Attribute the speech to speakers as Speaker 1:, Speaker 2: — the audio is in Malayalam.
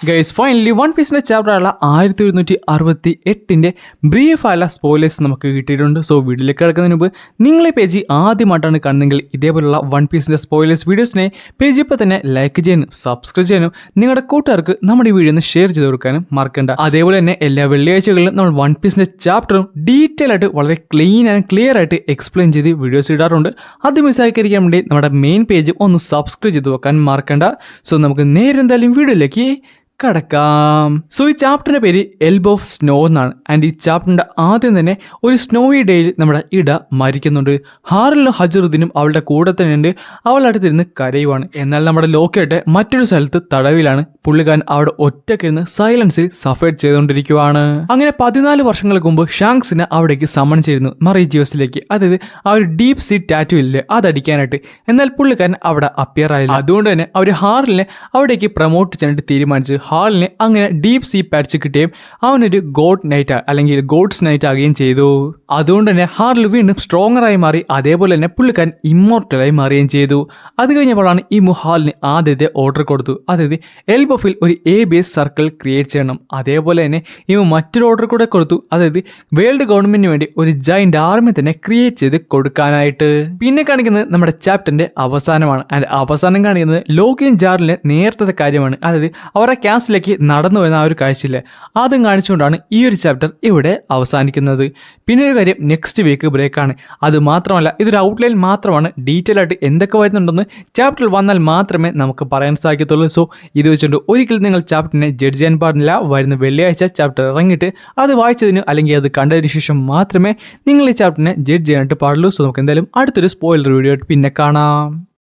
Speaker 1: ഗൈസ് ഫൈനലി വൺ പീസിന്റെ ചാപ്റ്ററായുള്ള 1168 ബ്രീഫായുള്ള സ്പോയിലേഴ്സ് നമുക്ക് കിട്ടിയിട്ടുണ്ട്. സോ വീഡിയോയിലേക്ക് കിടക്കുന്നതിന് മുമ്പ് നിങ്ങൾ ഈ പേജ് ആദ്യമായിട്ടാണ് കാണുന്നതെങ്കിൽ ഇതേപോലുള്ള വൺ പീസിന്റെ സ്പോയിലേഴ്സ് വീഡിയോസിനെ പേജ് ഇപ്പോൾ തന്നെ ലൈക്ക് ചെയ്യാനും സബ്സ്ക്രൈബ് ചെയ്യാനും നിങ്ങളുടെ കൂട്ടുകാർക്ക് നമ്മുടെ ഈ വീഡിയോ ഒന്ന് ഷെയർ ചെയ്ത് കൊടുക്കാനും മറക്കണ്ട. അതേപോലെ തന്നെ എല്ലാ വെള്ളിയാഴ്ചകളിലും നമ്മൾ വൺ പീസിന്റെ ചാപ്റ്ററും ഡീറ്റെയിൽ ആയിട്ട് വളരെ ക്ലീൻ ആൻഡ് ക്ലിയർ ആയിട്ട് എക്സ്പ്ലെയിൻ ചെയ്ത് വീഡിയോസ് ഇടാറുണ്ട്. അത് മിസ്സായിരിക്കാൻ വേണ്ടി നമ്മുടെ മെയിൻ പേജ് ഒന്ന് സബ്സ്ക്രൈബ് ചെയ്ത് വെക്കാൻ മറക്കണ്ട. സോ നമുക്ക് നേരെ എന്തായാലും വീഡിയോയിലേക്ക് കടക്കാം. സോ ഈ ചാപ്റ്ററിന്റെ പേര് എൽബോ ഓഫ് സ്നോ എന്നാണ്. ആൻഡ് ഈ ചാപ്റ്ററിന്റെ ആദ്യം തന്നെ ഒരു സ്നോയി ഡേയിൽ നമ്മുടെ ഇട മരിക്കുന്നുണ്ട്. ഹാറലിനും ഹജറുദ്ദീനും അവളുടെ കൂടെ തന്നെ ഉണ്ട്. അവൾ അടുത്തിരുന്ന് കരയുവാണ്. എന്നാൽ നമ്മുടെ ലോക്കയായിട്ട് മറ്റൊരു സ്ഥലത്ത് തടവിലാണ്. പുള്ളിക്കാരൻ അവിടെ ഒറ്റയ്ക്കിരുന്ന് സൈലൻസിൽ സഫേഡ് ചെയ്തുകൊണ്ടിരിക്കുവാണ്. അങ്ങനെ 14 വർഷങ്ങൾക്ക് മുമ്പ് ഷാങ്സിനെ അവിടേക്ക് സമൺ ചെയ്യുന്നു മറീജിയോസിലേക്ക്. അതായത് ആ ഒരു ഡീപ് സീ ടാറ്റു ഇല്ലേ അതടിക്കാനായിട്ട്. എന്നാൽ പുള്ളിക്കാരൻ അവിടെ അപ്പിയർ ആയില്ല. അതുകൊണ്ട് തന്നെ അവർ ഹാറലിനെ അവിടേക്ക് പ്രൊമോട്ട് ചെയ്യാനായിട്ട് തീരുമാനിച്ചു. ഹാളിനെ അങ്ങനെ ഡീപ് സീ പാച്ച് കിട്ടുകയും അവനൊരു ഗോഡ് നൈറ്റ് അല്ലെങ്കിൽ ഗോഡ്സ് നൈറ്റ് ആകുകയും ചെയ്തു. അതുകൊണ്ട് തന്നെ ഹാർൽ വീണ്ടും സ്ട്രോങ്ങറായി മാറി. അതേപോലെ തന്നെ പുള്ളിക്കാരൻ ഇമ്മോർട്ടലായി മാറുകയും ചെയ്തു. അത് കഴിഞ്ഞപ്പോഴാണ് ഈ ഹാലിന് ആദ്യത്തെ ഓർഡർ കൊടുത്തു. അതായത് എൽബോഫിൽ ഒരു എ ബേസ് സർക്കിൾ ക്രിയേറ്റ് ചെയ്യണം. അതേപോലെ തന്നെ മറ്റൊരു ഓർഡർ കൂടെ കൊടുത്തു. അതായത് വേൾഡ് ഗവൺമെന്റിന് വേണ്ടി ഒരു ജൈന്റ് ആർമി തന്നെ ക്രിയേറ്റ് ചെയ്ത് കൊടുക്കാനായിട്ട്. പിന്നെ കാണിക്കുന്നത് നമ്മുടെ ചാപ്റ്ററിന്റെ അവസാനമാണ്. ആൻഡ് അവസാനം കാണിക്കുന്നത് ലോക്കിയും ജാറിലെ നേരത്തെ കാര്യമാണ്. അതായത് അവരുടെ ക്യാസിലേക്ക് നടന്നു വരുന്ന ആ ഒരു കാഴ്ചയില്ലേ അതും കാണിച്ചുകൊണ്ടാണ് ഈ ഒരു ചാപ്റ്റർ ഇവിടെ അവസാനിക്കുന്നത്. പിന്നെ ഒരു കാര്യം, നെക്സ്റ്റ് വീക്ക് ബ്രേക്കാണ്. അത് മാത്രമല്ല ഇതൊരു ഔട്ട്ലൈൻ മാത്രമാണ്. ഡീറ്റെയിൽ ആയിട്ട് എന്തൊക്കെ വരുന്നുണ്ടെന്ന് ചാപ്റ്ററിൽ വന്നാൽ മാത്രമേ നമുക്ക് പറയാൻ സാധിക്കത്തുള്ളൂ. സോ ഇത് വെച്ചുകൊണ്ട് ഒരിക്കലും നിങ്ങൾ ചാപ്റ്ററിനെ ജഡ്ജ് ചെയ്യാൻ പാടില്ല. വരുന്ന വെള്ളിയാഴ്ച ചാപ്റ്റർ ഇറങ്ങിയിട്ട് അത് വായിച്ചതിന് അല്ലെങ്കിൽ അത് കണ്ടതിന് ശേഷം മാത്രമേ നിങ്ങൾ ഈ ചാപ്റ്ററിനെ ജഡ്ജ് ചെയ്യാനായിട്ട് പാടുള്ളൂ. സോ നമുക്ക് എന്തായാലും അടുത്തൊരു സ്പോയിലർ വീഡിയോ ആയിട്ട് പിന്നെ കാണാം.